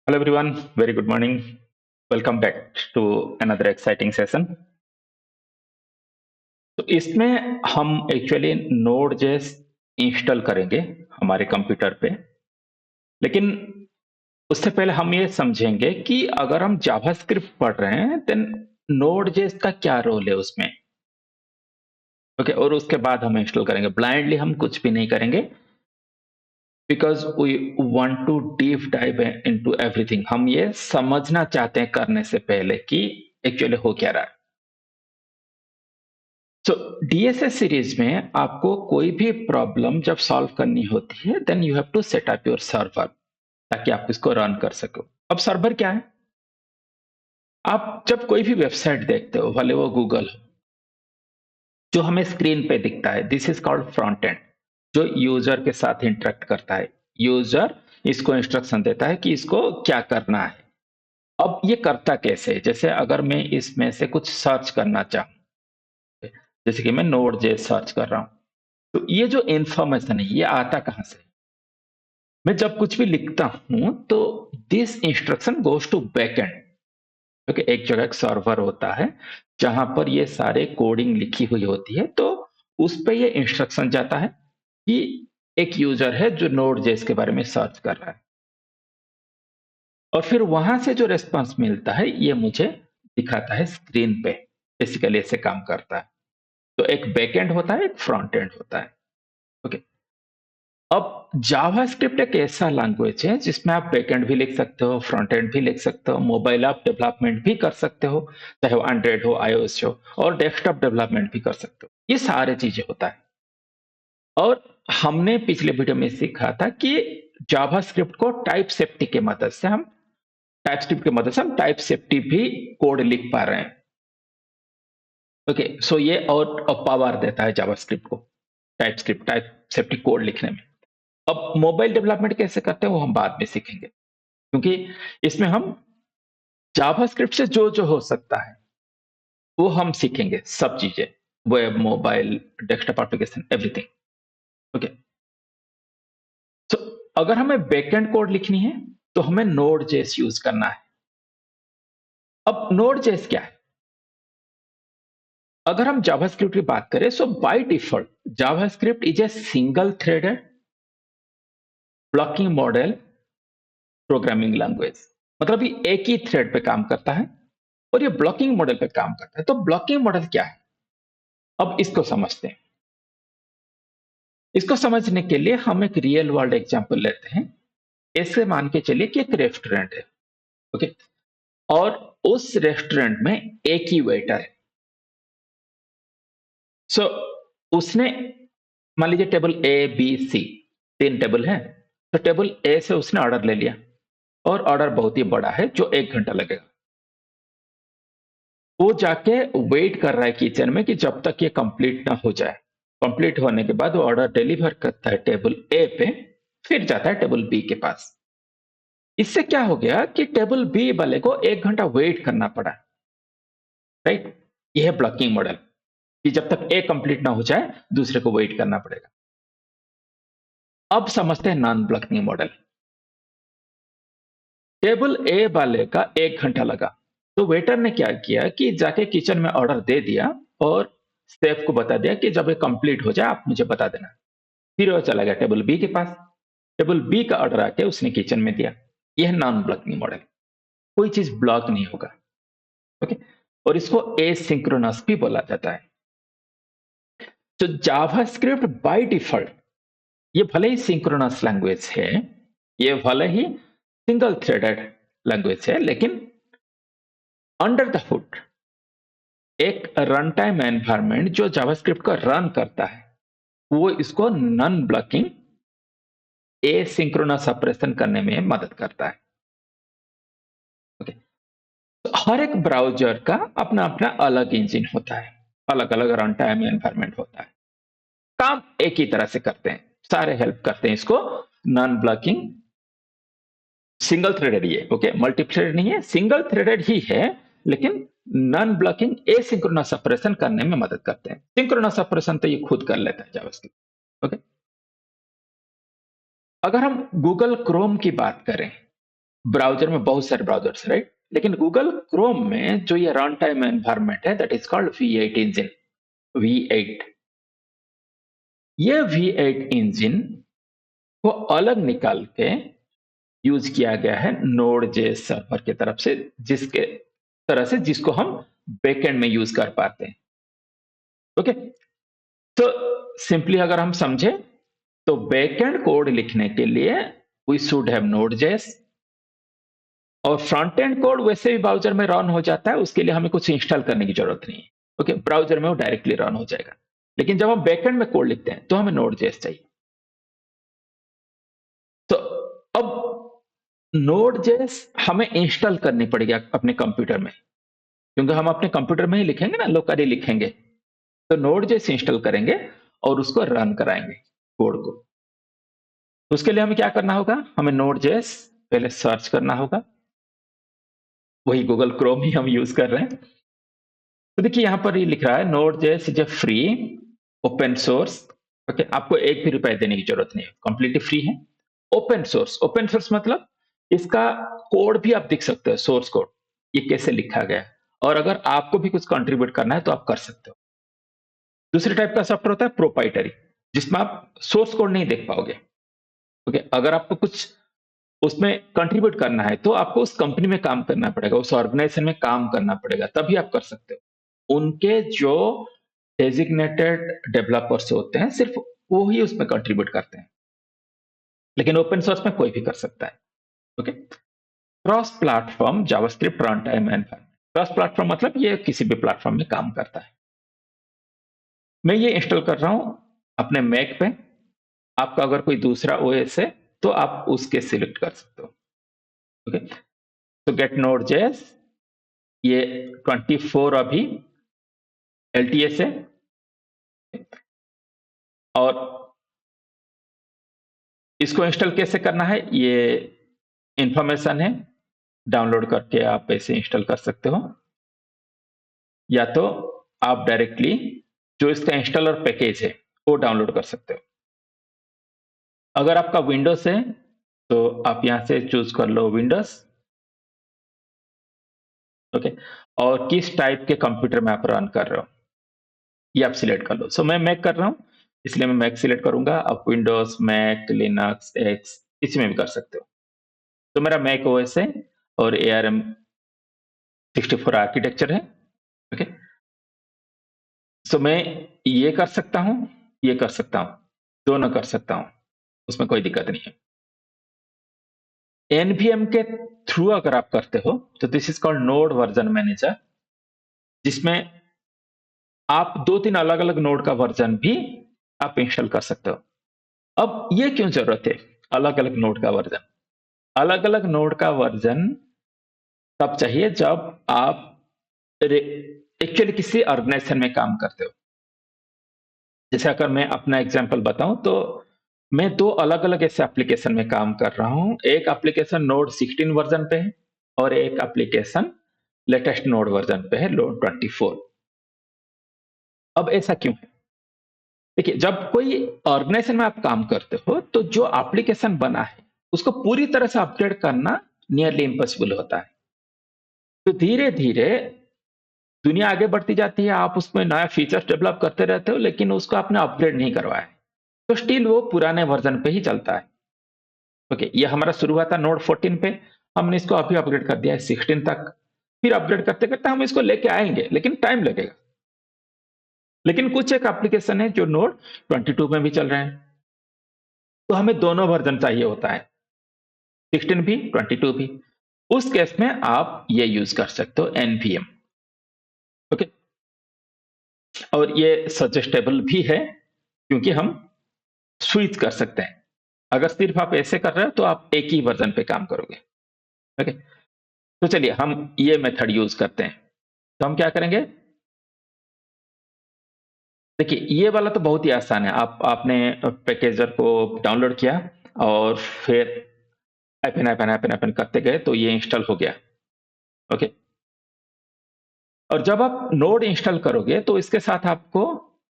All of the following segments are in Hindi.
Hello everyone, very good morning. Welcome back to another exciting session. तो इसमें हम एक्चुअली नोड.जेएस इंस्टॉल करेंगे हमारे कंप्यूटर पे। लेकिन उससे पहले हम ये समझेंगे कि अगर हम जावास्क्रिप्ट पढ़ रहे हैं देन नोड.जेएस का क्या रोल है उसमें। ओके, और उसके बाद हम इंस्टॉल करेंगे। ब्लाइंडली हम कुछ भी नहीं करेंगे because we want to deep dive into everything. हम ये समझना चाहते हैं करने से पहले कि एक्चुअली हो क्या रहा है। तो डीएसएस सीरीज में आपको कोई भी प्रॉब्लम जब सॉल्व करनी होती है then you have to set up your server ताकि आप इसको रन कर सको। अब सर्वर क्या है? आप जब कोई भी वेबसाइट देखते हो, भले वो गूगल हो, जो हमें स्क्रीन पे दिखता है, this is called front end, जो यूजर के साथ इंटरेक्ट करता है। यूजर इसको इंस्ट्रक्शन देता है कि इसको क्या करना है। अब ये करता कैसे? जैसे अगर मैं इसमें से कुछ सर्च करना चाहूँ, जैसे कि मैं नोड जे सर्च कर रहा हूँ, तो ये जो इंफॉर्मेशन है ये आता कहाँ से? मैं जब कुछ भी लिखता हूं तो this instruction goes to backend. क्योंकि एक जगह एक सर्वर होता है जहां पर ये सारे कोडिंग लिखी हुई होती है, तो उस पे ये इंस्ट्रक्शन जाता है कि एक यूजर है जो नोड जेएस के बारे में सर्च कर रहा है, और फिर वहां से जो रेस्पॉन्स मिलता है ये मुझे दिखाता है स्क्रीन पे। बेसिकली ऐसे काम करता है। तो एक बैकएंड होता है, एक फ्रंट एंड होता है। ओके, अब जावास्क्रिप्ट एक ऐसा लैंग्वेज है जिसमें आप बैकएंड भी लिख सकते हो, फ्रंट एंड भी लिख सकते हो, मोबाइल ऐप डेवलपमेंट भी कर सकते हो, चाहे वो एंड्रॉइड हो, आईओएस हो, और डेस्कटॉप डेवलपमेंट भी कर सकते हो। ये सारे चीजें होता है। और हमने पिछले वीडियो में सीखा था कि जावास्क्रिप्ट को टाइप सेफ्टी के मदद से हम टाइप सेफ्टी भी कोड लिख पा रहे हैं। ओके, सो ये और पावर देता है जावास्क्रिप्ट को, टाइप सेफ्टी कोड लिखने में। अब मोबाइल डेवलपमेंट कैसे करते हैं वो हम बाद में सीखेंगे, क्योंकि इसमें हम जावास्क्रिप्ट से जो जो हो सकता है वो हम सीखेंगे, सब चीजें, web, mobile, desktop application, everything. Okay, तो अगर हमें बैकएंड कोड लिखनी है तो हमें नोड जेएस यूज करना है। अब नोड जेएस क्या है? अगर हम जावास्क्रिप्ट की बात करें, so by default JavaScript is a single threaded blocking model programming language. मतलब ये एक ही थ्रेड पे काम करता है और ये ब्लॉकिंग मॉडल पे काम करता है। तो ब्लॉकिंग मॉडल क्या है, अब इसको समझते हैं। इसको समझने के लिए हम एक रियल वर्ल्ड एग्जांपल लेते हैं। ऐसे मान के चलिए कि एक रेस्टोरेंट है। ओके, और उस रेस्टोरेंट में एक ही वेटर है। सो उसने, मान लीजिए टेबल ए बी सी, तीन टेबल है। तो टेबल ए से उसने ऑर्डर ले लिया, और ऑर्डर बहुत ही बड़ा है जो 1 घंटा लगेगा। वो जाके वेट कर रहा है किचन में कि जब तक ये कंप्लीट ना हो जाए। कंप्लीट होने के बाद वो ऑर्डर डिलीवर करता है टेबल ए पे, फिर जाता है टेबल बी के पास। इससे क्या हो गया कि टेबल बी वाले को 1 घंटा वेट करना पड़ा। राइट, यह है ब्लॉकिंग मॉडल, कि जब तक ए कंप्लीट ना हो जाए दूसरे को वेट करना पड़ेगा। अब समझते हैं नॉन ब्लॉकिंग मॉडल। टेबल ए वाले का 1 घंटा लगा, तो वेटर ने क्या किया कि जाके किचन में ऑर्डर दे दिया और शेफ को बता दिया कि जब ये कंप्लीट हो जाए आप मुझे बता देना। फिर वो चला गया टेबल बी के पास। टेबल बी का ऑर्डर आके उसने किचन में दिया। यह नॉन ब्लॉकिंग मॉडल। कोई चीज ब्लॉक नहीं होगा। ओके, और इसको एसिंक्रोनस भी बोला जाता है। तो जावास्क्रिप्ट बाय डिफॉल्ट, ये भले ही सिंक्रोनस लैंग्वेज है, ये भले ही सिंगल थ्रेडेड लैंग्वेज है, लेकिन अंडर द हुड एक रन टाइम एनवायरनमेंट जो जावास्क्रिप्ट को रन करता है, वो इसको नॉन ब्लॉकिंग एसिंक्रोनस ऑपरेशन करने में मदद करता है। ओके, तो हर एक ब्राउज़र का अपना-अपना अलग इंजन होता है, अलग-अलग रन टाइम एनवायरनमेंट होता है। काम एक ही तरह से करते हैं, सारे हेल्प करते हैं इसको नॉन ब्लॉकिंग। सिंगल थ्रेडेड ही है, ओके, मल्टी थ्रेडेड नहीं है, सिंगल थ्रेडेड ही है, लेकिन नॉन ब्लॉकिंग एसिंक्रोनस ऑपरेशन करने में मदद करते हैं। सिंक्रोनस ऑपरेशन तो ये खुद कर लेता है जावास्क्रिप्ट। ओके, अगर हम गूगल क्रोम की बात करें, ब्राउज़र में बहुत सारे ब्राउज़र्स राइट? लेकिन गूगल क्रोम में जो ये रन टाइम एनवायरनमेंट है that is called V8 engine, V8। ये V8 इंजन को अलग निकाल के यूज़ किया गया है नोड.js सर्वर की तरफ से, जिसके तरह से जिसको हम बैकएंड में यूज़ कर पाते हैं। ओके? तो सिंपली अगर हम समझें तो बैकएंड कोड लिखने के लिए वी शुड हैव नोड.js, और फ्रंट एंड कोड वैसे भी ब्राउज़र में रन हो जाता है, उसके लिए हमें कुछ इंस्टॉल करने की ज़रूरत नहीं है। ओके? ब्राउज़र में वो डायरेक्टली रन हो जाएगा। लेकिन जब हम बैकएंड में कोड लिखते हैं, तो हमें नोड.js चाहिए। तो अब नोड.js हमें इंस्टॉल करनी पड़ेगी अपने कंप्यूटर में, क्योंकि हम अपने कंप्यूटर में ही लिखेंगे ना, लोकली लिखेंगे। तो नोड.js इंस्टॉल करेंगे और उसको रन कराएँगे कोड को। तो उसके लिए हमें क्या करना होगा? हमें नोड.js पहले सर्च करना होगा। वही गूगल क्रोम ही हम यूज़ कर रहे हैं। तो देखिए यहाँ पर ये लिख रहा है Node.js is a free open source. Okay, आपको एक भी रुपए देने की ज़रूरत नहीं है, कंप्लीटली फ्री है। ओपन सोर्स मतलब इसका कोड भी आप देख सकते हो, सोर्स कोड, ये कैसे लिखा गया है, और अगर आपको भी कुछ कंट्रीब्यूट करना है तो आप कर सकते हो। दूसरे टाइप का सॉफ्टवेयर होता है प्रोप्राइटरी, जिसमें आप सोर्स कोड नहीं देख पाओगे। ओके, अगर आपको कुछ उसमें कंट्रीब्यूट करना है, तो आपको उस कंपनी में काम करना पड़ेगा, उस ऑर्गेनाइजेशन में काम करना पड़ेगा, तभी आप कर सकते हो। उनके जो डेज़िग्नेटेड डेवलपर्स होते हैं, सिर्फ़ वो ही उसमें कंट्रीब्यूट करते हैं। लेकिन ओपन सोर्स में कोई भी कर सकता है। Okay? Cross platform JavaScript run time environment. Cross platform मतलब ये किसी भी प्लेटफ़ॉर्म में काम करता है। मैं ये इंस्टॉल कर रहा हूँ अपने मैक पे। आपका अगर कोई दूसरा ओएस है, तो आप उसके सिलेक्ट कर सकते हो। ओके? तो गेट नोड.js, ये 24 अभी एलटीएस है, और इसको इंस्टॉल कैसे करना है, ये इन्फॉर्मेशन है, डाउनलोड करके आप ऐसे इंस्टॉल कर सकते हो, या तो आप डायरेक्टली जो इसका इंस्टॉलर पैकेज है, वो डाउनलोड कर सकते हो। अगर आपका विंडोज़ है, तो आप यहाँ से चूज़ कर लो विंडोज़। ओके? और किस टाइप के कंप्यूटर में आप रन कर रहे हो, ये आप सिलेक्ट कर लो। सो मैं मैक कर रहा हूँ, इसलिए मैं मैक सिलेक्ट करूँगा। आप विंडोज़, मैक, लिनक्स, एक्स किसी में भी कर सकते हो। तो मेरा मैक ओएस है और एआरएम 64 आर्किटेक्चर है। ओके? सो मैं ये कर सकता हूँ, ये कर सकता हूँ, दोनों कर सकता हूँ, उसमें कोई दिक्कत नहीं है। एनवीएम के थ्रू अगर आप करते हो, तो this is called node version manager, जिसमें आप 2-3 अलग-अलग नोड का वर्जन भी आप इंस्टॉल कर सकते हो। अब ये क्यों ज़रूरत है, अलग-अलग नोड का वर्जन? अलग-अलग नोड का वर्जन तब चाहिए जब आप रे एक्चुअली किसी ऑर्गेनाइजेशन में काम करते हो। जैसे अगर मैं अपना एग्ज़ाम्पल बताऊँ, तो मैं 2 अलग-अलग ऐसे एप्लीकेशन में काम कर रहा हूँ। एक एप्लीकेशन नोड 16 वर्ज़न पे है, और एक एप्लीकेशन लेटेस्ट नोड वर्ज़न पे है, नोड 24। अब ऐसा क्यों है? देखिए, जब कोई ऑर्गेनाइजेशन में आप काम करते हो, तो जो एप्लीकेशन बना है, उसको पूरी तरह से अपग्रेड करना नियरली इम्पॉसिबल होता है। तो धीरे-धीरे दुनिया आगे बढ़ती जाती है, आप उसमें नया फीचर्स डेवलप करते रहते हो, लेकिन उसको आपने अपग्रेड नहीं करवाया है। तो स्टिल वो पुराने वर्ज़न पे ही चलता है। ओके, ये हमारा शुरू हुआ था नोड 14 पे, हमने इसको अभी अपग्रेड कर दिया है 16 तक। फिर अपग्रेड करते-करते हम इसको लेके आएँगे, लेकिन टाइम लगेगा। लेकिन कुछ एक एप्लीकेशन है जो नोड 22 में भी चल रहे हैं, तो हमें दोनों वर्ज़न चाहिए होता है, 16 भी, 22 भी। उस केस में आप ये यूज़ कर सकते हो एनवीएम। ओके? और ये सजेस्टेबल भी है, क्योंकि हम स्विच कर सकते हैं। अगर सिर्फ़ आप ऐसे कर रहे हो, तो आप एक ही वर्ज़न पे काम करोगे। ओके? तो चलिए हम ये मेथड यूज़ करते हैं। तो हम क्या करेंगे, देखिए ये वाला तो बहुत ही आसान है। आपने पैकेजर को डाउनलोड किया, और फिर एपन करते गए, तो ये इंस्टॉल हो गया। ओके? और जब आप नोड इंस्टॉल करोगे, तो इसके साथ आपको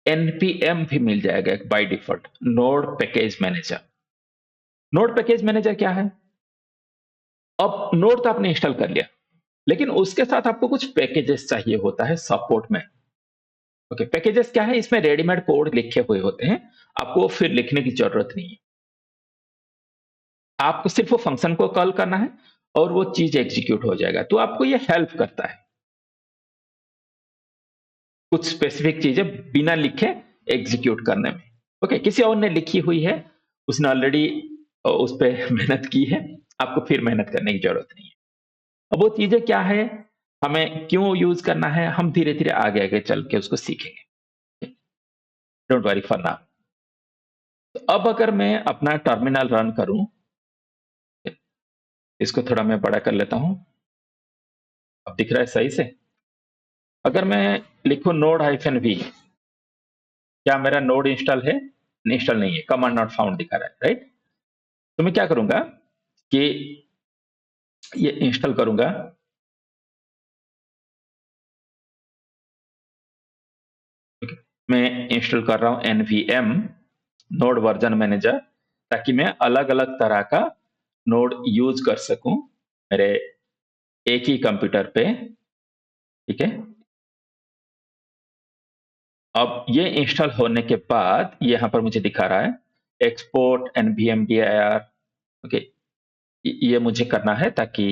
एनपीएम भी मिल जाएगा by default, node package manager. Node package manager क्या है? अब नोड तो आपने इंस्टॉल कर लिया, लेकिन उसके साथ आपको कुछ पैकेजेस चाहिए होता है सपोर्ट में। ओके, पैकेजेस क्या है? इसमें रेडीमेड कोड लिखे हुए होते हैं, आपको फिर लिखने की जरूरत नहीं है। आपको सिर्फ वो फंक्शन को कॉल करना है और वो चीज एग्जीक्यूट हो जाएगा, तो आपको ये हेल्प करता है कुछ स्पेसिफिक चीजें बिना लिखे एग्जीक्यूट करने में। ओके, किसी और ने लिखी हुई है, उसने ऑलरेडी उस पे मेहनत की है, आपको फिर मेहनत करने की जरूरत नहीं है। अब वो चीजें क्या है, हमें क्यों यूज करना है, हम धीरे धीरे आगे आगे चल के उसको सीखेंगे। Don't worry for now. तो अब अगर मैं अपना टर्मिनल रन करूं, इसको थोड़ा मैं बड़ा कर लेता हूं, अब दिख रहा है सही से? अगर मैं लिखूं नोड हाइफन वी, क्या मेरा नोड इंस्टॉल है? इंस्टॉल नहीं है, कमांड नॉट फाउंड दिखा रहा है, राइट? तो मैं क्या करूंगा कि ये इंस्टॉल करूंगा। मैं इंस्टॉल कर रहा हूं nvm नोड वर्जन मैनेजर, ताकि मैं अलग अलग तरह का नोड यूज कर सकूं मेरे एक ही कंप्यूटर पे। ठीक है, अब ये इंस्टॉल होने के बाद यहां पर मुझे दिखा रहा है एक्सपोर्ट nvm dir। ओके, ये मुझे करना है ताकि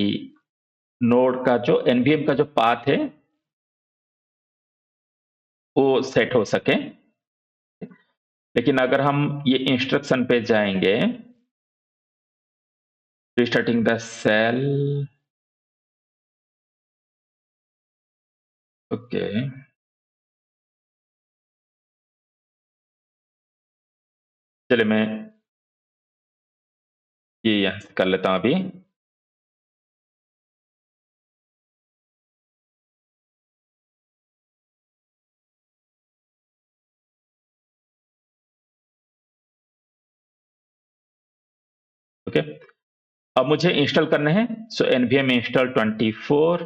नोड का जो nvm का जो पाथ है वो सेट हो सके। लेकिन अगर हम ये इंस्ट्रक्शन पे जाएंगे, रिस्टार्टिंग द सेल। ओके, चलिए मैं ये यहां से कर लेता हूं अभी। ओके, अब मुझे इंस्टॉल करने हैं, सो nvm इंस्टॉल 24।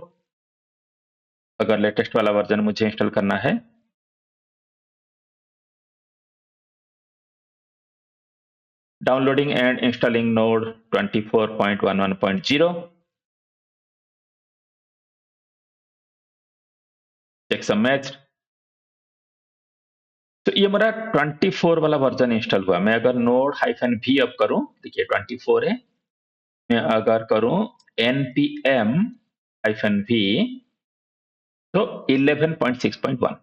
अगर लेटेस्ट वाला वर्जन मुझे इंस्टॉल करना है, downloading and installing node 24.11.0। Checksum match. तो ये मेरा 24 वाला वर्जन इंस्टॉल हुआ। मैं अगर नोड हाइफन भी अब करूं, देखिए 24 है, मैं अगर करूं npm हाइफन भी, तो 11.6.1।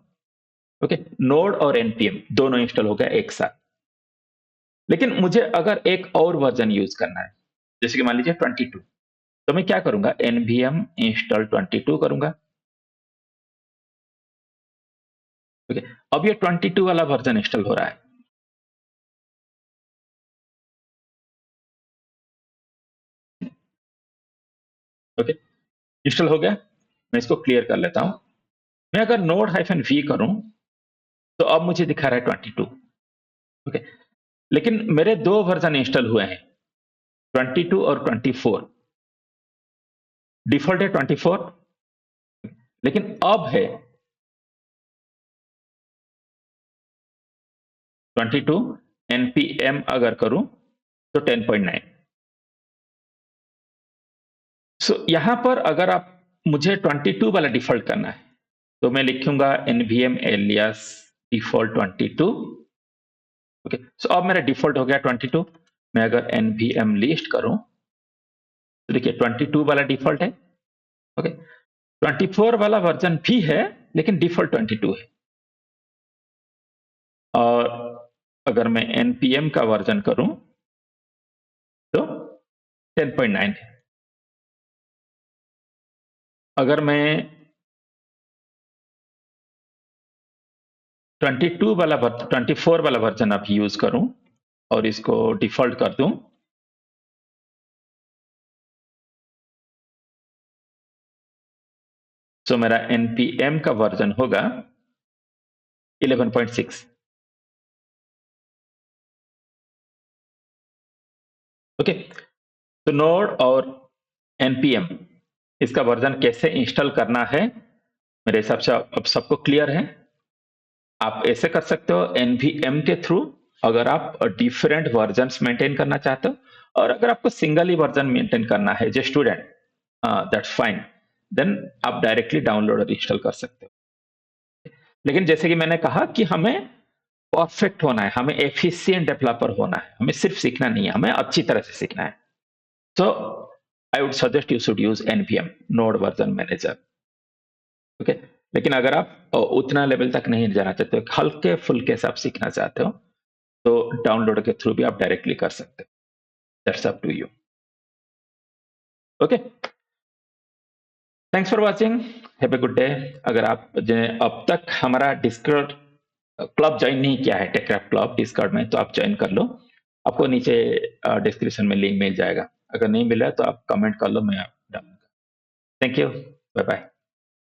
ओके, नोड और npm दोनों इंस्टॉल हो गया एक साथ। लेकिन मुझे अगर एक और वर्जन यूज करना है, जैसे कि मान लीजिए 22, तो मैं क्या करूंगा, nvm इंस्टॉल 22 करूंगा। ओके, अब ये 22 वाला वर्जन इंस्टॉल हो रहा है। ओके, इंस्टॉल हो गया। मैं इसको क्लियर कर लेता हूं। मैं अगर नोड हाइफन वी करूं, तो अब मुझे दिखा रहा है 22। ओके, लेकिन मेरे दो वर्जन इंस्टॉल हुए हैं, 22 और 24। डिफॉल्ट है 24, लेकिन अब है 22। npm अगर करूं तो 10.9। सो यहां पर अगर आप, मुझे 22 वाला डिफॉल्ट करना है, तो मैं लिखूंगा nvm एलियास डिफॉल्ट 22। ओके, सो अब मेरा डिफॉल्ट हो गया 22। मैं अगर nvm लिस्ट करूं, तो देखिए 22 वाला डिफॉल्ट है। ओके, 24 वाला वर्जन भी है, लेकिन डिफॉल्ट 22 है। और अगर मैं npm का वर्जन करूं, तो 10.9 है। अगर मैं 22 वाला 24 वाला वर्जन अब यूज करूं और इसको डिफॉल्ट कर दूं, तो मेरा npm का वर्जन होगा 11.6। ओके, तो नोड और npm इसका वर्जन कैसे इंस्टॉल करना है, मेरे हिसाब से अब सबको क्लियर है। आप ऐसे कर सकते हो npm के थ्रू, अगर आप डिफरेंट वर्जन्स मेंटेन करना चाहते हो और अगर आपको सिंगल ही वर्जन मेंटेन करना है जो स्टूडेंट, दैट्स फाइन, देन आप डायरेक्टली डाउनलोड और इंस्टॉल कर सकते हो। लेकिन जैसे कि मैंने कहा कि हमें परफेक्ट होना है, हमें एफिशिएंट डेवलपर होना है, हमें सिर्फ सीखना नहीं है, हमें अच्छी तरह से सीखना है। So I would suggest you should use NPM, node version manager. Okay, लेकिन अगर आप उतना लेवल तक नहीं जाना चाहते हो, हल्के फुल्के से आप सीखना चाहते हो, तो डाउनलोड के थ्रू भी आप डायरेक्टली कर सकते हो। That's up to you. Okay, thanks for watching, have a good day. अगर आप अब तक हमारा डिस्कॉर्ड क्लब ज्वाइन नहीं किया है, टेकक्राफ्ट क्लब डिस्कॉर्ड में, तो आप ज्वाइन कर लो। आपको नीचे डिस्क्रिप्शन में लिंक मिल जाएगा। अगर नहीं मिला तो आप कमेंट कर लो, मैं डालूंगा। Thank you, bye bye.